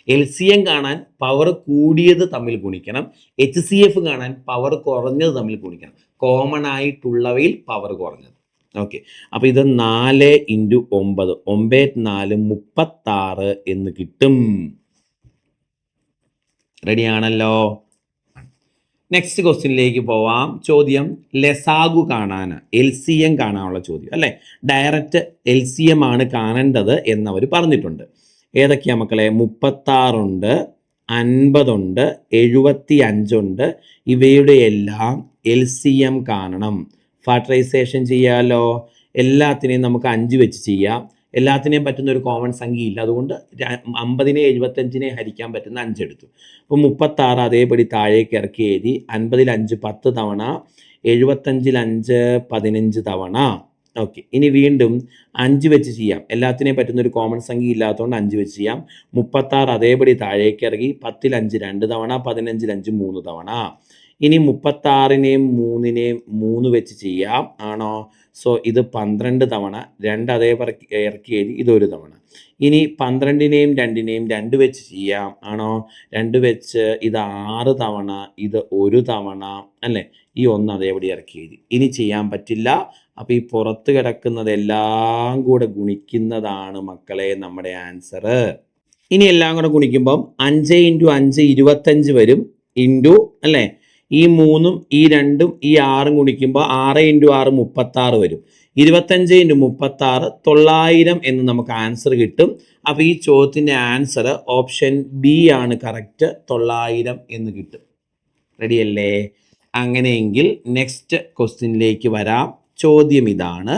LCM കാണാൻ പവർ കൂടിയത് തമ്മിൽ ഗുണിക്കണം, HCF കാണാൻ പവർ കുറഞ്ഞത് തമ്മിൽ ഗുണിക്കണം. കോമൺ ആയിട്ടുള്ളവയിൽ പവർ കുറഞ്ഞത്. ഓക്കെ, അപ്പോൾ ഇത് 4 ഇൻറ്റു 9, 9 4 36 എന്ന് കിട്ടും. റെഡിയാണല്ലോ? നെക്സ്റ്റ് ക്വസ്റ്റ്യനിലേക്ക് പോവാം. ചോദ്യം ലസാഗു കാണാൻ, LCM കാണാനുള്ള ചോദ്യം അല്ലേ? ഡയറക്റ്റ് LCM ആണ് കാണേണ്ടത് എന്നവർ പറഞ്ഞിട്ടുണ്ട്. ഏതൊക്കെയാ മക്കളെ? 36 ഉണ്ട്, 50 ഉണ്ട്, 75 ഉണ്ട്. ഇവയുടെ എല്ലാം LCM കാണണം. ഫാക്ടറൈസേഷൻ ചെയ്യാമല്ലോ. എല്ലാത്തിനെയും നമുക്ക് 5 വെച്ച് ചെയ്യാം. എല്ലാത്തിനെയും പറ്റുന്ന ഒരു കോമൺ സംഖ്യ ഇല്ല, അതുകൊണ്ട് 50നെ 75നെ ഹരിക്കാൻ പറ്റുന്ന 5 എടുത്തു. അപ്പോൾ 36 അതേപടി താഴേക്ക് ഇറക്കി എഴുതി. 50ൽ 5 10 തവണ, 75ൽ 5 15 തവണ. ഓക്കെ, ഇനി വീണ്ടും 5 വെച്ച് ചെയ്യാം. എല്ലാത്തിനെയും പറ്റുന്ന ഒരു കോമൺ സംഖ്യ ഇല്ലാത്തതുകൊണ്ട് 5 വെച്ച് ചെയ്യാം. 36 അതേപടി താഴേക്ക് ഇറങ്ങി. 10ൽ 5 2 തവണ, 15ൽ 5 3 തവണ. ഇനി 36നെയും 3നെയും 3 വെച്ച് ചെയ്യാം, ആണോ? സോ ഇത് 12 തവണ, 2 അതേപടി ഇറക്കി എഴുതി, ഇതൊരു തവണ. ഇനി 12നെയും 2നെയും 2 വെച്ച് ചെയ്യാം, ആണോ? 2 വെച്ച് ഇത് 6 തവണ, ഇത് ഒരു തവണ അല്ലേ? ഈ 1 അതേപടി ഇറക്കി എഴുതി. ഇനി ചെയ്യാൻ പറ്റില്ല. അപ്പോൾ ഈ പുറത്ത് കിടക്കുന്നതെല്ലാം കൂടെ ഗുണിക്കുന്നതാണ് മക്കളെ നമ്മുടെ ആൻസർ. ഇനി എല്ലാം കൂടെ ഗുണിക്കുമ്പം 5 ഇൻറ്റു 5 25 വരും, ഇൻറ്റു അല്ലേ? ഈ 3ഉം ഈ 2ഉം ഈ 6ഉം ഗുണിക്കുമ്പോൾ 6 ഇൻറ്റു 6 36 വരും. 25 ഇൻറ്റു 36 900 എന്ന് നമുക്ക് ആൻസർ കിട്ടും. അപ്പോൾ ഈ ചോദ്യത്തിൻ്റെ ആൻസർ ഓപ്ഷൻ ബി ആണ് കറക്റ്റ്, 900 എന്ന് കിട്ടും. റെഡിയല്ലേ? അങ്ങനെയെങ്കിൽ നെക്സ്റ്റ് ക്വസ്റ്റ്യനിലേക്ക് വരാം. ചോദ്യം ഇതാണ്: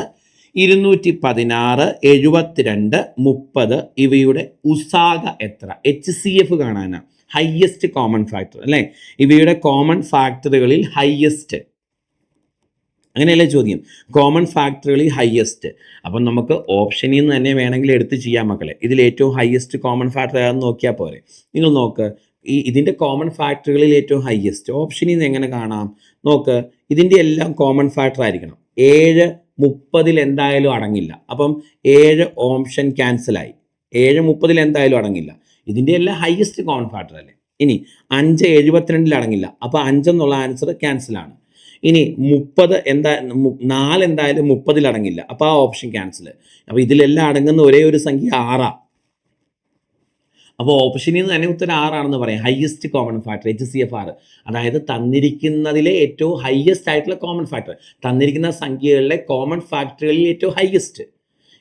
216, 72, 30 ഇവയുടെ ഉസാഗ എത്ര? HCF കാണാനാണ്. ഹയസ്റ്റ് കോമൺ ഫാക്ടർ അല്ലേ? ഇവയുടെ കോമൺ ഫാക്ടറുകളിൽ ഹയസ്റ്റ്, അങ്ങനെയല്ലേ ചോദ്യം? കോമൺ ഫാക്ടറുകളിൽ ഹയസ്റ്റ്. അപ്പം നമുക്ക് ഓപ്ഷനിൽ നിന്ന് തന്നെ വേണമെങ്കിൽ എടുത്ത് ചെയ്യാം മക്കളെ. ഇതിൽ ഏറ്റവും ഹയസ്റ്റ് കോമൺ ഫാക്ടർ ഏതാണെന്ന് നോക്കിയാൽ പോരെ. നിങ്ങൾ നോക്ക്, ഇതിൻ്റെ കോമൺ ഫാക്ടറുകളിൽ ഏറ്റവും ഹയസ്റ്റ് ഓപ്ഷനിൽ നിന്ന് എങ്ങനെ കാണാം? നോക്ക്, ഇതിൻ്റെ എല്ലാം കോമൺ ഫാക്ടർ ആയിരിക്കണം. 7 30ൽ എന്തായാലും അടങ്ങില്ല. അപ്പം 7 ഓപ്ഷൻ ക്യാൻസലായി. 7 30ൽ എന്തായാലും അടങ്ങില്ല. ഇതിൻ്റെ എല്ലാം ഹയസ്റ്റ് കോമൺ ഫാക്ടർ അല്ലേ? ഇനി 5 72ൽ അടങ്ങില്ല. അപ്പോൾ 5 എന്നുള്ള ആൻസർ ക്യാൻസലാണ്. ഇനി 30 4 എന്തായാലും 30ൽ അടങ്ങില്ല. അപ്പോൾ ആ ഓപ്ഷൻ ക്യാൻസൽ. അപ്പോൾ ഇതിലെല്ലാം അടങ്ങുന്ന ഒരേ ഒരു സംഖ്യ 6. അപ്പോൾ ഓപ്ഷനിൽ നിന്ന് തന്നെ ഉത്തരം 6 ആണെന്ന് പറയാം. Highest common factor HCF 6. അതായത് തന്നിരിക്കുന്നതിലെ ഏറ്റവും ഹയസ്റ്റ് ആയിട്ടുള്ള കോമൺ ഫാക്ടർ, തന്നിരിക്കുന്ന സംഖ്യകളിലെ കോമൺ ഫാക്ടറുകളിൽ ഏറ്റവും ഹയസ്റ്റ്.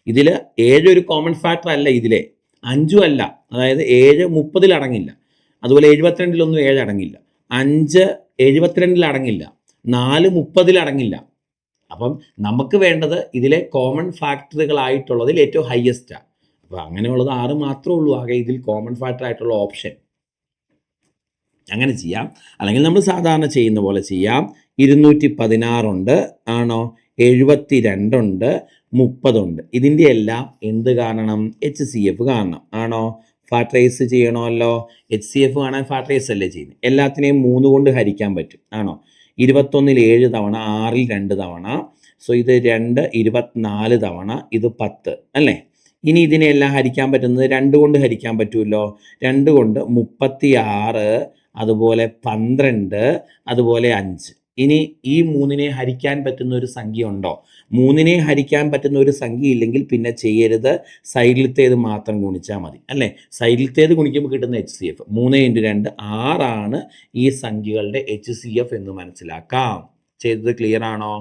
ഇതിൽ 7 ഒരു കോമൺ ഫാക്ടർ അല്ല, ഇതിലെ 5 അല്ല. അതായത് 7 30ൽ അടങ്ങില്ല. അതുപോലെ 72ലൊന്നും 7 അടങ്ങില്ല. 5 72ൽ അടങ്ങില്ല. 4 30 അടങ്ങില്ല. അപ്പം നമുക്ക് വേണ്ടത് ഇതിലെ കോമൺ ഫാക്ടറുകളായിട്ടുള്ളതിൽ ഏറ്റവും ഹയസ്റ്റാണ്. അപ്പോൾ അങ്ങനെയുള്ളത് 6 മാത്രമേ ഉള്ളൂ ആകെ ഇതിൽ കോമൺ ഫാക്ടർ ആയിട്ടുള്ള ഓപ്ഷൻ. അങ്ങനെ ചെയ്യാം. അല്ലെങ്കിൽ നമ്മൾ സാധാരണ ചെയ്യുന്ന പോലെ ചെയ്യാം. 216 ഉണ്ട്, ആണോ? 72 ഉണ്ട്, 30 ഉണ്ട്. ഇതിൻ്റെ എല്ലാം എന്ത് കാണണം? HCF കാണണം, ആണോ? ഫാക്ടറൈസ് ചെയ്യണമല്ലോ. HCF കാണാൻ ഫാക്ടറൈസ് അല്ലേ ചെയ്യുന്നത്. എല്ലാത്തിനെയും 3 കൊണ്ട് ഹരിക്കാൻ പറ്റും, ആണോ? 21 7 തവണ, 6 2 തവണ. സോ ഇത് 2 24 തവണ, ഇത് 10 അല്ലേ? ഇനി ഇതിനെല്ലാം ഹരിക്കാൻ പറ്റുന്നത് 2 കൊണ്ട് ഹരിക്കാൻ പറ്റുമല്ലോ. 2 കൊണ്ട് 36, അതുപോലെ 12, അതുപോലെ 5. ഇനി ഈ 3നെ ഹരിക്കാൻ പറ്റുന്ന ഒരു സംഖ്യ ഉണ്ടോ? 3നെ ഹരിക്കാൻ പറ്റുന്ന ഒരു സംഖ്യ ഇല്ലെങ്കിൽ പിന്നെ ചെയ്യരുത്, സൈഡിലത്തേത് മാത്രം ഗുണിച്ചാൽ മതി അല്ലേ. സൈഡിലത്തേത് ഗുണിക്കുമ്പോൾ കിട്ടുന്ന HCF 3 × 2 6 ഈ സംഖ്യകളുടെ HCF എന്ന് മനസ്സിലാക്കാം. ചെയ്തത് ക്ലിയർ ആണോ?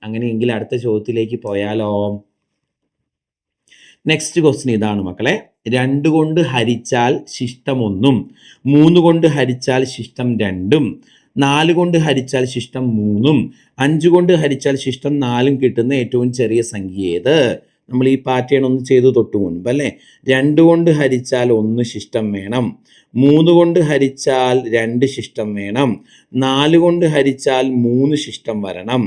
അങ്ങനെയെങ്കിൽ അടുത്ത ചോദ്യത്തിലേക്ക് പോയാലോ. നെക്സ്റ്റ് ക്വസ്റ്റ്യൻ ഇതാണ് മക്കളെ. 2 കൊണ്ട് ഹരിച്ചാൽ ശിഷ്ടം 1, 3 കൊണ്ട് ഹരിച്ചാൽ ശിഷ്ടം 2, 4 കൊണ്ട് ഹരിച്ചാൽ ശിഷ്ടം 3, 5 കൊണ്ട് ഹരിച്ചാൽ ശിഷ്ടം 4 കിട്ടുന്ന ഏറ്റവും ചെറിയ സംഖ്യ ഏത്? നമ്മൾ ഈ പാറ്റേൺ ഒന്ന് ചെയ്തു തൊട്ട് മുൻപ് അല്ലേ. 2 കൊണ്ട് ഹരിച്ചാൽ 1 ശിഷ്ടം വേണം, 3 കൊണ്ട് ഹരിച്ചാൽ 2 ശിഷ്ടം വേണം, 4 കൊണ്ട് ഹരിച്ചാൽ 3 ശിഷ്ടം വരണം,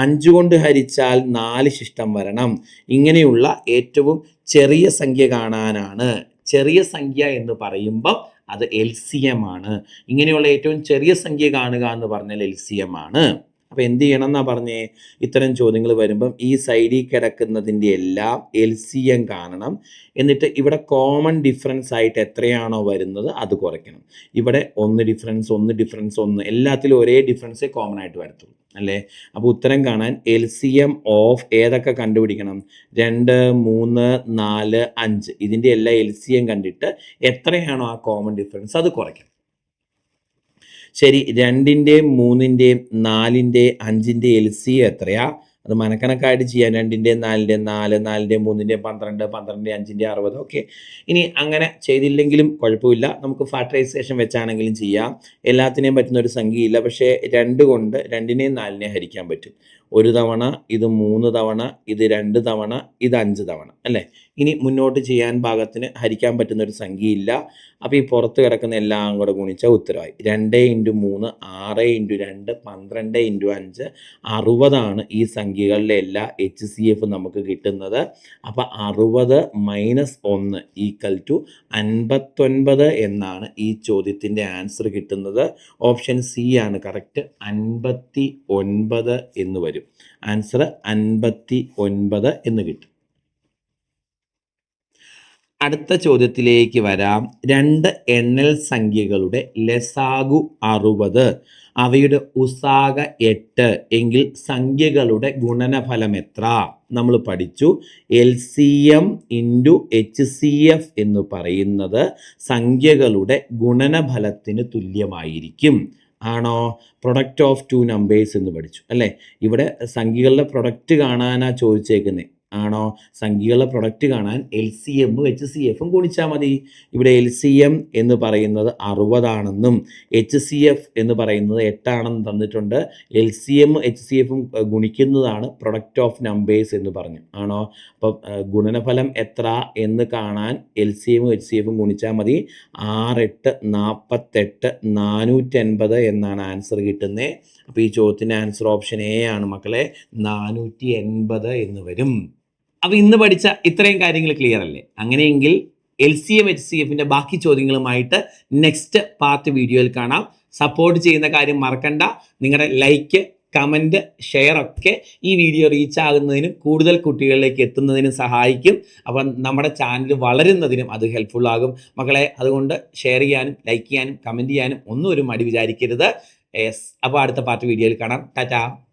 5 കൊണ്ട് ഹരിച്ചാൽ 4 ശിഷ്ടം വരണം. ഇങ്ങനെയുള്ള ഏറ്റവും ചെറിയ സംഖ്യ കാണാനാണ്. ചെറിയ സംഖ്യ എന്ന് പറയുമ്പോൾ അത് LCM ആണ്. ഇങ്ങനെയുള്ള ഏറ്റവും ചെറിയ സംഖ്യ കാണുക എന്ന് പറഞ്ഞാൽ LCM ആണ്. അപ്പോൾ എന്ത് ചെയ്യണം എന്നാ പറഞ്ഞേ? ഇത്തരം ചോദ്യങ്ങൾ വരുമ്പം ഈ സൈഡിൽ കിടക്കുന്നതിൻ്റെ എല്ലാം LCM കാണണം. എന്നിട്ട് ഇവിടെ കോമൺ ഡിഫറൻസ് ആയിട്ട് എത്രയാണോ വരുന്നത് അത് കുറയ്ക്കണം. ഇവിടെ 1 ഡിഫറൻസ് 1 എല്ലാത്തിലും ഒരേ ഡിഫറൻസേ കോമൺ ആയിട്ട് വരത്തുള്ളൂ അല്ലേ. അപ്പോൾ ഉത്തരം കാണാൻ LCM ഓഫ് ഏതൊക്കെ കണ്ടുപിടിക്കണം? 2 3 4 5 ഇതിൻ്റെ എല്ലാം LCM കണ്ടിട്ട് എത്രയാണോ ആ കോമൺ ഡിഫറൻസ് അത് കുറയ്ക്കണം. ശരി, 2ൻ്റെയും 3ൻ്റെയും 4ൻ്റെയും 5ൻ്റെയും LCM എത്രയാ? അത് മനക്കണക്കായിട്ട് ചെയ്യാം. 2ൻ്റെയും 4ൻ്റെയും 4, 4ൻ്റെയും 3ൻ്റെയും 12, 12ൻ്റെയും 5ൻ്റെയും 60. ഓക്കെ, ഇനി അങ്ങനെ ചെയ്തില്ലെങ്കിലും കുഴപ്പമില്ല, നമുക്ക് ഫാക്ടറൈസേഷൻ വെച്ചാണെങ്കിലും ചെയ്യാം. എല്ലാത്തിനെയും പറ്റുന്ന ഒരു സംഖ്യയില്ല, പക്ഷേ 2 കൊണ്ട് 2നെയും 4നെയും ഹരിക്കാൻ പറ്റും. 1 തവണ, ഇത് 3 തവണ, ഇത് 2 തവണ, ഇത് 5 തവണ അല്ലേ. ഇനി മുന്നോട്ട് ചെയ്യാൻ പാകത്തിന് ഹരിക്കാൻ പറ്റുന്ന ഒരു സംഖ്യയില്ല. അപ്പോൾ ഈ പുറത്ത് കിടക്കുന്ന എല്ലാം കൂടെ ഗുണിച്ചാൽ ഉത്തരവായി. 2 × 3 6 × 2 12 × 5 60 ഈ സംഖ്യകളിലെ എല്ലാ HCF നമുക്ക് കിട്ടുന്നത്. അപ്പോൾ 60 - 1 = 59 എന്നാണ് ഈ ചോദ്യത്തിൻ്റെ ആൻസർ കിട്ടുന്നത്. ഓപ്ഷൻ സി ആണ് കറക്റ്റ്. 59 എന്ന് വരും. ആൻസർ 59 എന്ന് കിട്ടും. അടുത്ത ചോദ്യത്തിലേക്ക് വരാം. 2 എണ്ണൽ സംഖ്യകളുടെ ലസാഗു 60, അവയുടെ ഉസാഗ 8 എങ്കിൽ സംഖ്യകളുടെ ഗുണനഫലം എത്ര? നമ്മൾ പഠിച്ചു LCM × HCF എന്ന് പറയുന്നത് സംഖ്യകളുടെ ഗുണനഫലത്തിന് തുല്യമായിരിക്കും, ആണോ? പ്രൊഡക്റ്റ് ഓഫ് 2 നമ്പേഴ്സ് എന്ന് പഠിച്ചു അല്ലേ. ഇവിടെ സംഖ്യകളുടെ പ്രൊഡക്റ്റ് കാണാനാ ചോദിച്ചേക്കുന്നത്, ആണോ? സംഖ്യകളുടെ പ്രൊഡക്റ്റ് കാണാൻ LCM ഉം HCF ഉം ഗുണിച്ചാൽ മതി. ഇവിടെ LCM എന്ന് പറയുന്നത് 60 ആണെന്നും HCF എന്ന് പറയുന്നത് 8 ആണെന്നും തന്നിട്ടുണ്ട്. LCM HCF ഉം ഗുണിക്കുന്നതാണ് പ്രൊഡക്റ്റ് ഓഫ് നമ്പേഴ്സ് എന്ന് പറഞ്ഞു, ആണോ? അപ്പം ഗുണനഫലം എത്ര എന്ന് കാണാൻ LCM ഉം HCF ഉം ഗുണിച്ചാൽ മതി. 6 8 48 480 എന്നാണ് ആൻസർ കിട്ടുന്നത്. അപ്പോൾ ഈ ചോദ്യത്തിൻ്റെ ആൻസർ ഓപ്ഷൻ എ ആണ് മക്കളെ, 480 എന്ന് വരും. അപ്പോൾ ഇന്ന് പഠിച്ച ഇത്രയും കാര്യങ്ങൾ ക്ലിയർ അല്ലേ? അങ്ങനെയെങ്കിൽ LCM HCFൻ്റെ ബാക്കി ചോദ്യങ്ങളുമായിട്ട് നെക്സ്റ്റ് പാർട്ട് വീഡിയോയിൽ കാണാം. സപ്പോർട്ട് ചെയ്യുന്ന കാര്യം മറക്കണ്ട. നിങ്ങളുടെ ലൈക്ക്, കമൻറ്റ്, ഷെയർ ഒക്കെ ഈ വീഡിയോ റീച്ച് ആകുന്നതിനും കൂടുതൽ കുട്ടികളിലേക്ക് എത്തുന്നതിനും സഹായിക്കും. അപ്പം നമ്മുടെ ചാനൽ വളരുന്നതിനും അത് ഹെൽപ്ഫുൾ ആകും മക്കളെ. അതുകൊണ്ട് ഷെയർ ചെയ്യാനും ലൈക്ക് ചെയ്യാനും കമൻറ്റ് ചെയ്യാനും ഒന്നും ഒരു മടി വിചാരിക്കരുത്. അപ്പോൾ അടുത്ത പാർട്ട് വീഡിയോയിൽ കാണാം. ടാറ്റാ.